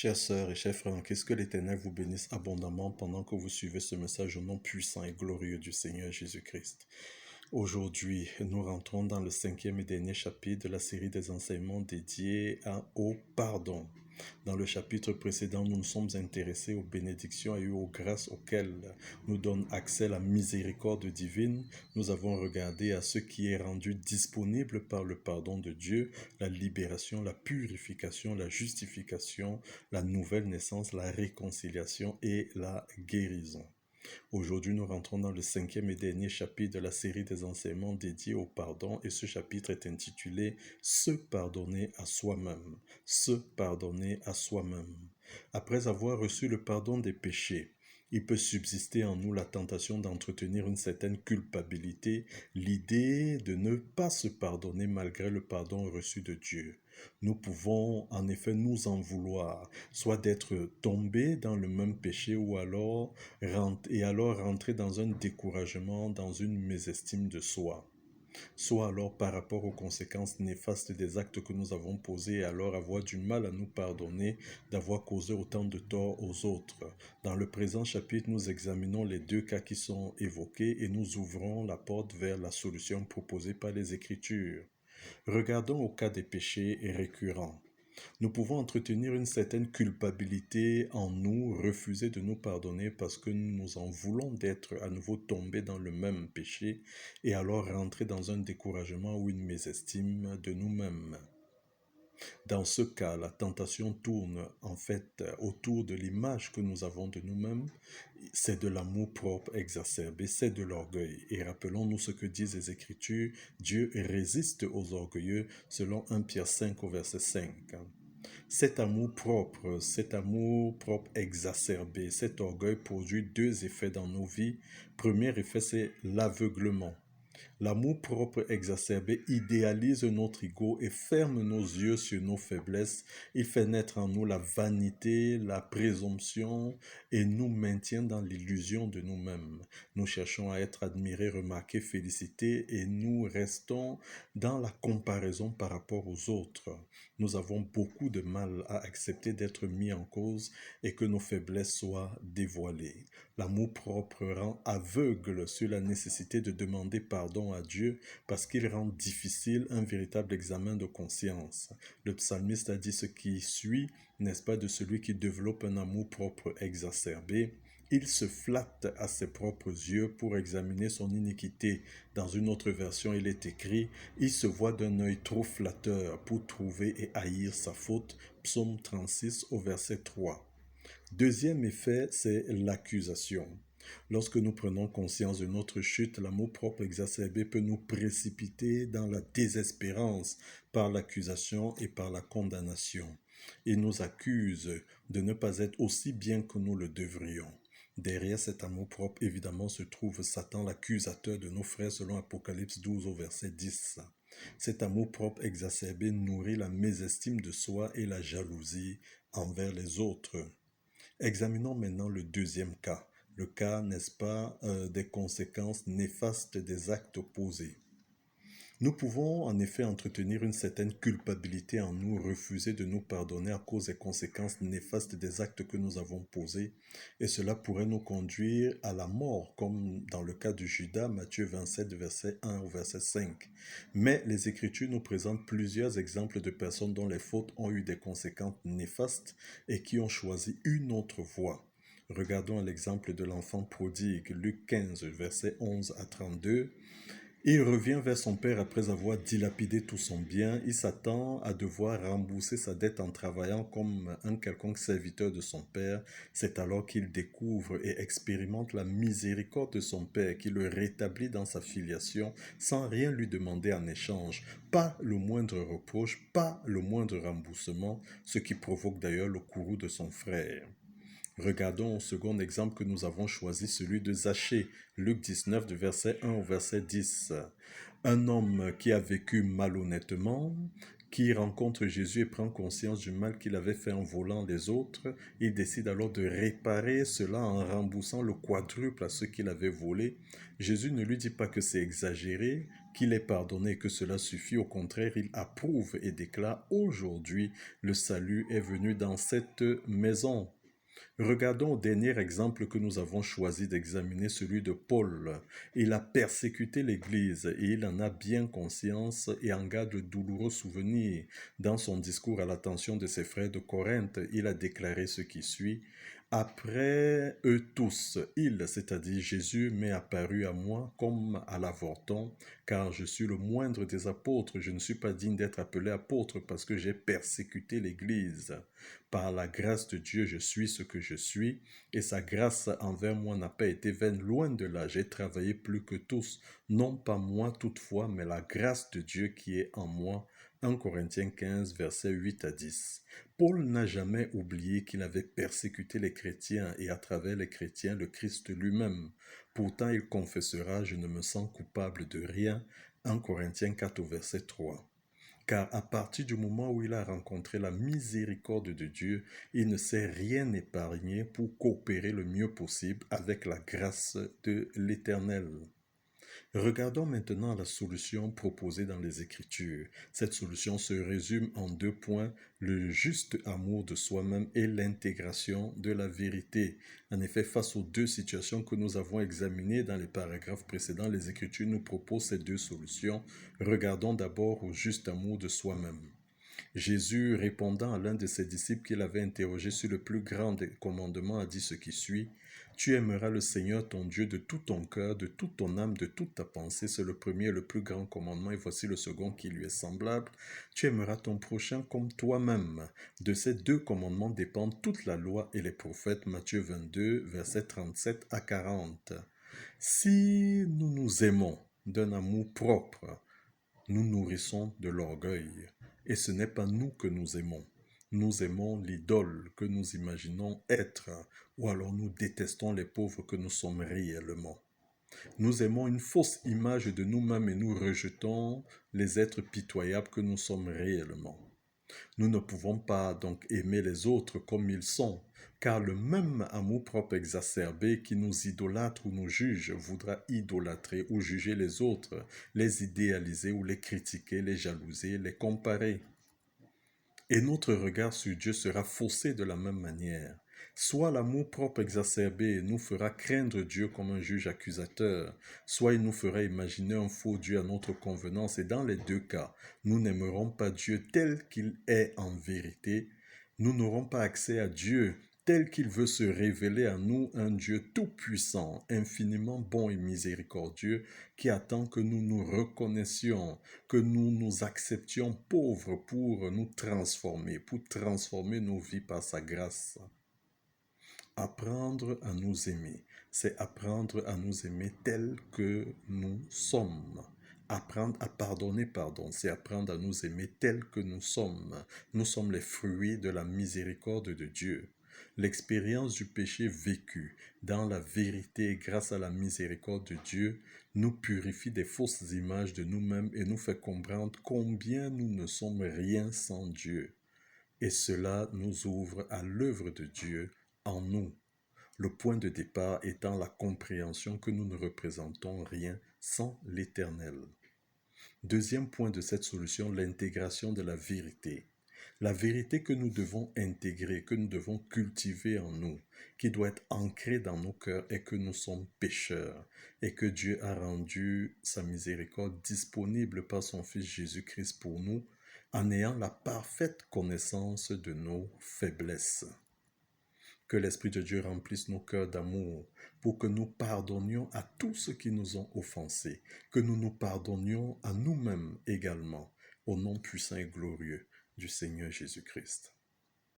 Chères sœurs et chers frères, qu'est-ce que l'Éternel vous bénisse abondamment pendant que vous suivez ce message au nom puissant et glorieux du Seigneur Jésus-Christ. Aujourd'hui, nous rentrons dans le cinquième et dernier chapitre de la série des enseignements dédiés au pardon. Dans le chapitre précédent, nous nous sommes intéressés aux bénédictions et aux grâces auxquelles nous donne accès la miséricorde divine. Nous avons regardé à ce qui est rendu disponible par le pardon de Dieu, la libération, la purification, la justification, la nouvelle naissance, la réconciliation et la guérison. Aujourd'hui, nous rentrons dans le cinquième et dernier chapitre de la série des enseignements dédiés au pardon et ce chapitre est intitulé « Se pardonner à soi-même ». Se pardonner à soi-même. Après avoir reçu le pardon des péchés, il peut subsister en nous la tentation d'entretenir une certaine culpabilité, l'idée de ne pas se pardonner malgré le pardon reçu de Dieu. Nous pouvons en effet nous en vouloir, soit d'être tombés dans le même péché ou alors rentrer dans un découragement, dans une mésestime de soi. Soit alors par rapport aux conséquences néfastes des actes que nous avons posés et alors avoir du mal à nous pardonner d'avoir causé autant de tort aux autres. Dans le présent chapitre, nous examinons les deux cas qui sont évoqués et nous ouvrons la porte vers la solution proposée par les Écritures. Regardons au cas des péchés récurrents. Nous pouvons entretenir une certaine culpabilité en nous, refuser de nous pardonner parce que nous en voulons d'être à nouveau tombés dans le même péché et alors rentrer dans un découragement ou une mésestime de nous-mêmes. Dans ce cas, la tentation tourne en fait autour de l'image que nous avons de nous-mêmes. C'est de l'amour-propre exacerbé, c'est de l'orgueil. Et rappelons-nous ce que disent les Écritures, Dieu résiste aux orgueilleux selon 1 Pierre 5 au verset 5. Cet amour-propre exacerbé, cet orgueil produit deux effets dans nos vies. Premier effet, c'est l'aveuglement. L'amour-propre exacerbé idéalise notre ego et ferme nos yeux sur nos faiblesses. Il fait naître en nous la vanité, la présomption et nous maintient dans l'illusion de nous-mêmes. Nous cherchons à être admirés, remarqués, félicités et nous restons dans la comparaison par rapport aux autres. Nous avons beaucoup de mal à accepter d'être mis en cause et que nos faiblesses soient dévoilées. L'amour-propre rend aveugle sur la nécessité de demander pardon à Dieu parce qu'il rend difficile un véritable examen de conscience. Le psalmiste a dit ce qui suit, n'est-ce pas, de celui qui développe un amour-propre exacerbé. Il se flatte à ses propres yeux pour examiner son iniquité. Dans une autre version, il est écrit « Il se voit d'un œil trop flatteur pour trouver et haïr sa faute » Psaume 36 au verset 3. Deuxième effet, c'est l'accusation. Lorsque nous prenons conscience de notre chute, l'amour-propre exacerbé peut nous précipiter dans la désespérance par l'accusation et par la condamnation. Il nous accuse de ne pas être aussi bien que nous le devrions. Derrière cet amour-propre, évidemment, se trouve Satan, l'accusateur de nos frères, selon Apocalypse 12 au verset 10. Cet amour-propre exacerbé nourrit la mésestime de soi et la jalousie envers les autres. Examinons maintenant le deuxième cas. Le cas, n'est-ce pas, des conséquences néfastes des actes posés. Nous pouvons en effet entretenir une certaine culpabilité en nous, refuser de nous pardonner à cause des conséquences néfastes des actes que nous avons posés, et cela pourrait nous conduire à la mort, comme dans le cas de Judas, Matthieu 27, verset 1 au verset 5. Mais les Écritures nous présentent plusieurs exemples de personnes dont les fautes ont eu des conséquences néfastes et qui ont choisi une autre voie. Regardons l'exemple de l'enfant prodigue, Luc 15, verset 11 à 32. Il revient vers son père après avoir dilapidé tout son bien. Il s'attend à devoir rembourser sa dette en travaillant comme un quelconque serviteur de son père. C'est alors qu'il découvre et expérimente la miséricorde de son père qui le rétablit dans sa filiation sans rien lui demander en échange. Pas le moindre reproche, pas le moindre remboursement, ce qui provoque d'ailleurs le courroux de son frère. Regardons au second exemple que nous avons choisi, celui de Zachée, Luc 19, de verset 1 au verset 10. Un homme qui a vécu malhonnêtement, qui rencontre Jésus et prend conscience du mal qu'il avait fait en volant les autres. Il décide alors de réparer cela en remboursant le quadruple à ceux qu'il avait volés. Jésus ne lui dit pas que c'est exagéré, qu'il est pardonné et que cela suffit. Au contraire, il approuve et déclare: aujourd'hui, le salut est venu dans cette maison. Regardons au dernier exemple que nous avons choisi d'examiner, celui de Paul. Il a persécuté l'Église et il en a bien conscience et en garde de douloureux souvenirs. Dans son discours à l'attention de ses frères de Corinthe, il a déclaré ce qui suit: après eux tous, il, c'est-à-dire Jésus, m'est apparu à moi comme à l'avorton, car je suis le moindre des apôtres. Je ne suis pas digne d'être appelé apôtre parce que j'ai persécuté l'Église. Par la grâce de Dieu, je suis ce que je suis, et sa grâce envers moi n'a pas été vaine, loin de là. J'ai travaillé plus que tous, non pas moi toutefois, mais la grâce de Dieu qui est en moi. 1 Corinthiens 15, versets 8 à 10. Paul n'a jamais oublié qu'il avait persécuté les chrétiens et à travers les chrétiens le Christ lui-même. Pourtant il confessera: je ne me sens coupable de rien. 1 Corinthiens 4, verset 3. Car à partir du moment où il a rencontré la miséricorde de Dieu, il ne s'est rien épargné pour coopérer le mieux possible avec la grâce de l'Éternel. Regardons maintenant la solution proposée dans les Écritures. Cette solution se résume en 2 points: le juste amour de soi-même et l'intégration de la vérité. En effet, face aux 2 situations que nous avons examinées dans les paragraphes précédents, les Écritures nous proposent ces 2 solutions. Regardons d'abord au juste amour de soi-même. Jésus, répondant à l'un de ses disciples qu'il avait interrogé sur le plus grand des commandements, a dit ce qui suit: tu aimeras le Seigneur ton Dieu de tout ton cœur, de toute ton âme, de toute ta pensée. C'est le premier et le plus grand commandement, et voici le second qui lui est semblable: tu aimeras ton prochain comme toi-même. De ces 2 commandements dépendent toute la loi et les prophètes. Matthieu 22, versets 37 à 40. Si nous nous aimons d'un amour propre, nous nourrissons de l'orgueil. Et ce n'est pas nous que nous aimons. Nous aimons l'idole que nous imaginons être, ou alors nous détestons les pauvres que nous sommes réellement. Nous aimons une fausse image de nous-mêmes et nous rejetons les êtres pitoyables que nous sommes réellement. Nous ne pouvons pas donc aimer les autres comme ils sont, car le même amour-propre exacerbé qui nous idolâtre ou nous juge voudra idolâtrer ou juger les autres, les idéaliser ou les critiquer, les jalouser, les comparer. Et notre regard sur Dieu sera faussé de la même manière. Soit l'amour-propre exacerbé nous fera craindre Dieu comme un juge accusateur, soit il nous fera imaginer un faux Dieu à notre convenance, et dans les 2 cas, nous n'aimerons pas Dieu tel qu'il est en vérité. Nous n'aurons pas accès à Dieu tel qu'il veut se révéler à nous, un Dieu tout-puissant, infiniment bon et miséricordieux, qui attend que nous nous reconnaissions, que nous nous acceptions pauvres pour nous transformer, pour transformer nos vies par sa grâce. Apprendre à nous aimer, c'est apprendre à nous aimer tels que nous sommes. Apprendre à pardonner, c'est apprendre à nous aimer tels que nous sommes. Nous sommes les fruits de la miséricorde de Dieu. L'expérience du péché vécu dans la vérité grâce à la miséricorde de Dieu nous purifie des fausses images de nous-mêmes et nous fait comprendre combien nous ne sommes rien sans Dieu. Et cela nous ouvre à l'œuvre de Dieu en nous. Le point de départ étant la compréhension que nous ne représentons rien sans l'Éternel. Deuxième point de cette solution, l'intégration de la vérité. La vérité que nous devons intégrer, que nous devons cultiver en nous, qui doit être ancrée dans nos cœurs, est que nous sommes pécheurs et que Dieu a rendu sa miséricorde disponible par son Fils Jésus-Christ pour nous, en ayant la parfaite connaissance de nos faiblesses. Que l'Esprit de Dieu remplisse nos cœurs d'amour pour que nous pardonnions à tous ceux qui nous ont offensés, que nous nous pardonnions à nous-mêmes également, au nom puissant et glorieux du Seigneur Jésus-Christ.